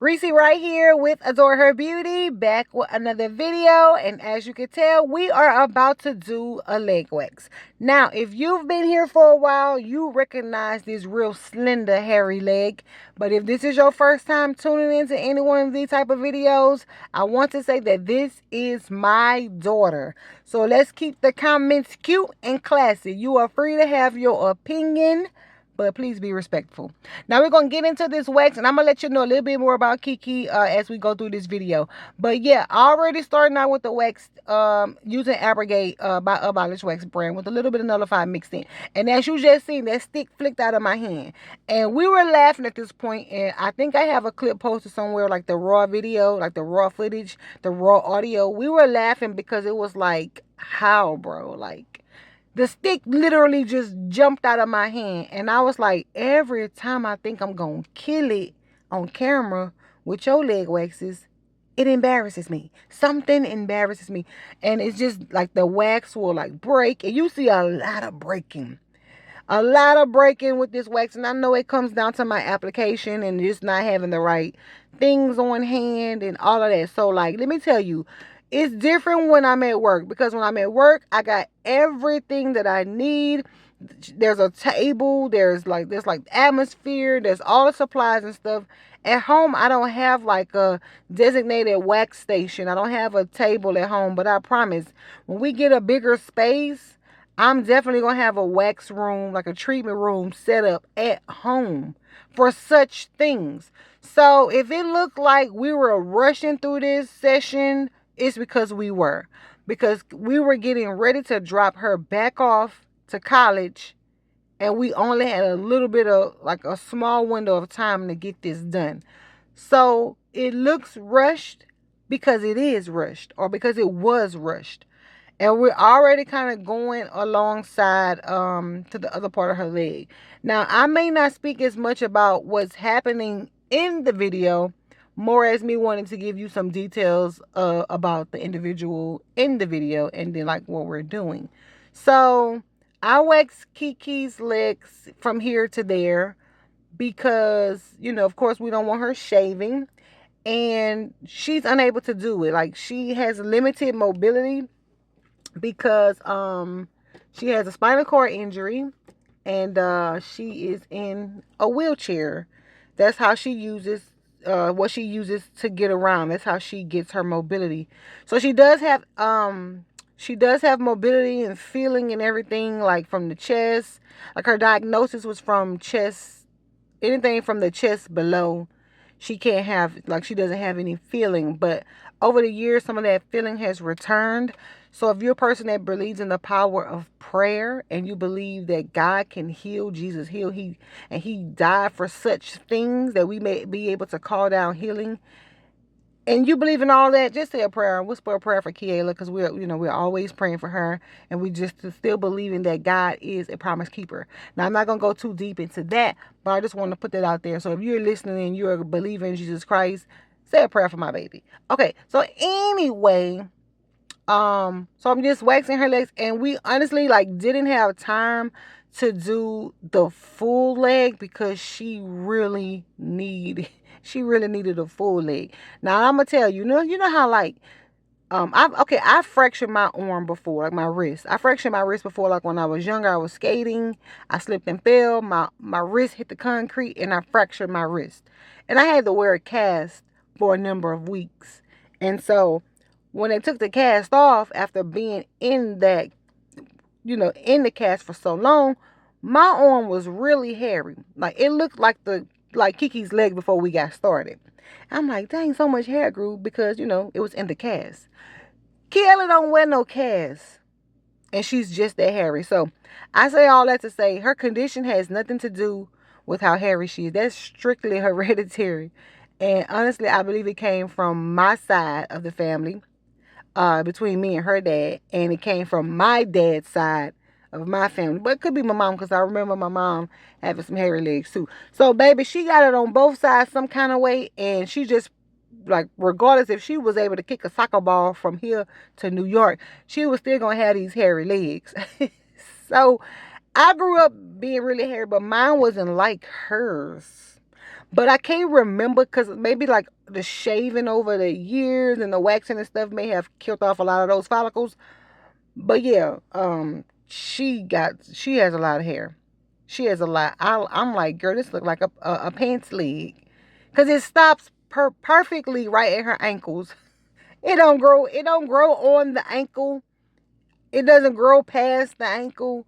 Reese right here with Adore Her Beauty, back with another video. And as you can tell, we are about to do a leg wax. Now, if you've been here for a while, you recognize this real slender, hairy leg. But if this is your first time tuning into any one of these type of videos, I want to say that this is my daughter. So let's keep the comments cute and classy. You are free to have your opinion, but please be respectful. Now we're going to get into this wax, and I'm going to let you know a little bit more about Kiki as we go through this video. But yeah, already starting out with the wax using Abrogate by Abolish Wax brand with a little bit of Nullified mixed in. And as you just seen, that stick flicked out of my hand. And we were laughing at this point, and I think I have a clip posted somewhere, like the raw video, like the raw footage, the raw audio. We were laughing because it was like, how, bro? Like, the stick literally just jumped out of my hand. And I was like, every time I think I'm going to kill it on camera with your leg waxes, it embarrasses me. Something embarrasses me. And it's just like the wax will like break. And you see a lot of breaking. A lot of breaking with this wax. And I know it comes down to my application and just not having the right things on hand and all of that. So like, let me tell you, it's different when I'm at work, because when I'm at work, I got everything that I need. There's a table, there's like atmosphere, there's all the supplies and stuff. At home, I don't have like a designated wax station. I don't have a table at home, but I promise, when we get a bigger space, I'm definitely going to have a wax room, like a treatment room set up at home for such things. So if it looked like we were rushing through this session, it's because we were. Because we were getting ready to drop her back off to college, and we only had a little bit of, like, a small window of time to get this done. So it looks rushed because it is rushed, or because it was rushed. And we're already kind of going alongside to the other part of her leg. Now, I may not speak as much about what's happening in the video, more as me wanting to give you some details about the individual in the video, and then like what we're doing. So I wax Kiki's legs from here to there because, you know, of course we don't want her shaving, and she's unable to do it. Like, she has limited mobility because she has a spinal cord injury, and she is in a wheelchair. That's how she uses what she uses to get around. That's how she gets her mobility. So she does have mobility and feeling and everything, like from the chest. Like, her diagnosis was from chest, anything from the chest below. She can't have, like, she doesn't have any feeling. But over the years, some of that feeling has returned. So if you're a person that believes in the power of prayer, and you believe that God can heal, Jesus healed, he died for such things that we may be able to call down healing, and you believe in all that, just say a prayer and whisper a prayer for Kiela, because we're always praying for her, and we just still believing that God is a promise keeper. Now, I'm not gonna go too deep into that, but I just want to put that out there. So if you're listening and you're a believer in Jesus Christ, say a prayer for my baby. Okay, so anyway, so I'm just waxing her legs, and we honestly like didn't have time to do the full leg because she really needed a full leg. Now I'm gonna tell you, you know how like I fractured my arm before, like my wrist. I fractured my wrist before, like when I was younger. I was skating, I slipped and fell, my wrist hit the concrete, and I fractured my wrist. And I had to wear a cast for a number of weeks. And so when they took the cast off, after being in that, in the cast for so long, my arm was really hairy. Like, it looked like Kiki's leg before we got started. I'm like, dang, so much hair grew because, it was in the cast. Kiela don't wear no cast, and she's just that hairy. So I say all that to say her condition has nothing to do with how hairy she is. That's strictly hereditary. And honestly, I believe it came from my side of the family, between me and her dad, and it came from my dad's side of my family. But it could be my mom, because I remember my mom having some hairy legs too. So baby, she got it on both sides some kind of way, and she just, like, regardless if she was able to kick a soccer ball from here to New York, she was still gonna have these hairy legs. So I grew up being really hairy, but mine wasn't like hers. But I can't remember because maybe like the shaving over the years and the waxing and stuff may have killed off a lot of those follicles. But yeah, she has a lot of hair. She has a lot. I'm like, girl, this look like a pants leg, cause it stops perfectly right at her ankles. It don't grow. It don't grow on the ankle. It doesn't grow past the ankle.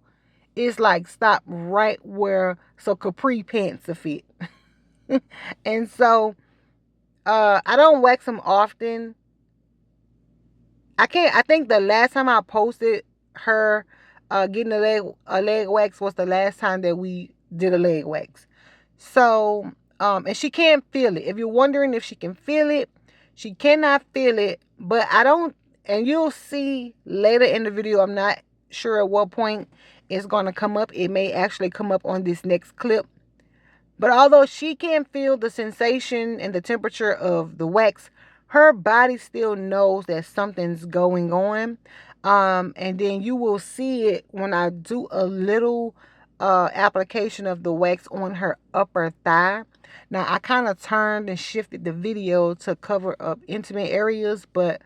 It's like stop right where so capri pants will fit. And so I don't wax them often. I can't. I think the last time I posted her getting a leg wax was the last time that we did a leg wax. So and she can't feel it. If you're wondering if she can feel it, she cannot feel it. But I don't. And you'll see later in the video. I'm not sure at what point it's gonna come up. It may actually come up on this next clip. But although she can't feel the sensation and the temperature of the wax, her body still knows that something's going on. And then you will see it when I do a little application of the wax on her upper thigh. Now, I kind of turned and shifted the video to cover up intimate areas, but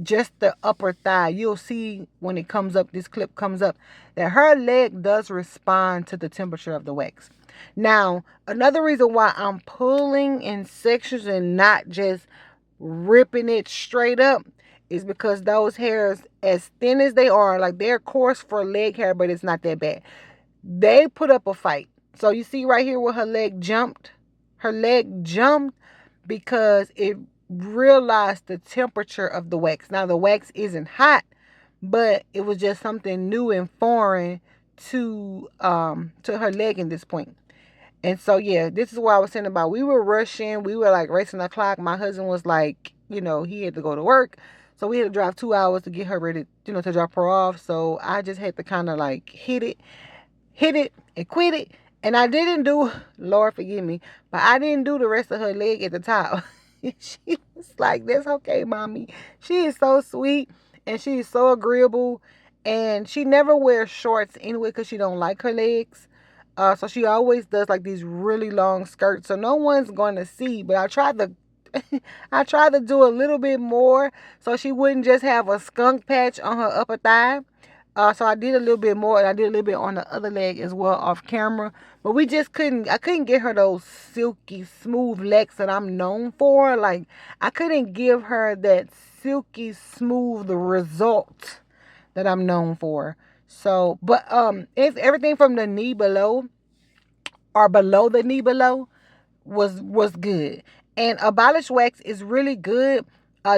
just the upper thigh, you'll see when it comes up, this clip comes up, that her leg does respond to the temperature of the wax. Now, another reason why I'm pulling in sections and not just ripping it straight up is because those hairs, as thin as they are, like they're coarse for leg hair, but it's not that bad. They put up a fight. So you see right here where her leg jumped? Her leg jumped because it realized the temperature of the wax. Now, the wax isn't hot, but it was just something new and foreign to her leg at this point. And so, yeah, this is what I was saying about we were rushing. We were like racing the clock. My husband was like, he had to go to work. So we had to drive 2 hours to get her ready, to drop her off. So I just had to kind of like hit it and quit it. And I didn't do, Lord forgive me, but I didn't do the rest of her leg at the top. She was like, that's okay, mommy. She is so sweet and she is so agreeable. And she never wears shorts anyway because she don't like her legs. So she always does like these really long skirts. So no one's going to see. But I tried to do a little bit more so she wouldn't just have a skunk patch on her upper thigh. So I did a little bit more, and I did a little bit on the other leg as well off camera. But we just I couldn't get her those silky smooth legs that I'm known for. Like, I couldn't give her that silky smooth result that I'm known for. So, but if everything from the knee below or below the knee below was good. And Abolish Wax is really good.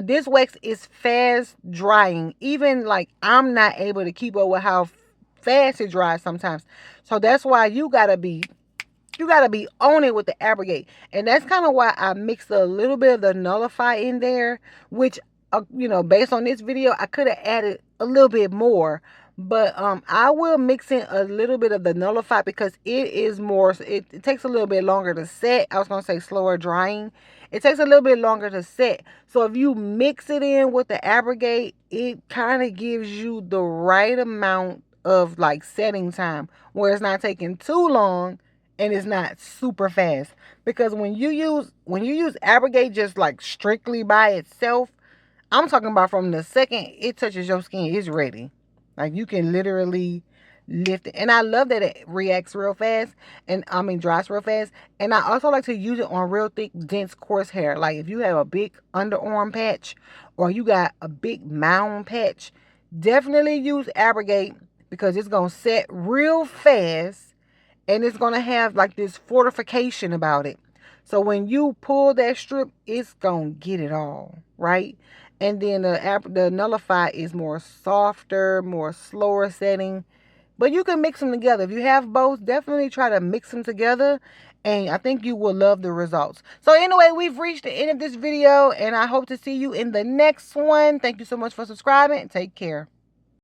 This wax is fast drying. Even like I'm not able to keep up with how fast it dries sometimes. So that's why you gotta be on it with the abrogate. And that's kind of why I mixed a little bit of the nullify in there, which based on this video, I could have added a little bit more. But I will mix in a little bit of the nullify because it is more, it takes a little bit longer to set. I was going to say slower drying. It takes a little bit longer to set. So if you mix it in with the abrogate, it kind of gives you the right amount of like setting time where it's not taking too long and it's not super fast. Because when you use abrogate just like strictly by itself, I'm talking about from the second it touches your skin, it's ready. Like you can literally lift it. And I love that it reacts real fast and dries real fast. And I also like to use it on real thick, dense, coarse hair. Like if you have a big underarm patch or you got a big mound patch, definitely use abrogate because it's going to set real fast and it's going to have like this fortification about it. So when you pull that strip, it's going to get it all, right? And then the nullify is more softer, more slower setting. But you can mix them together. If you have both, definitely try to mix them together. And I think you will love the results. So anyway, we've reached the end of this video. And I hope to see you in the next one. Thank you so much for subscribing. Take care.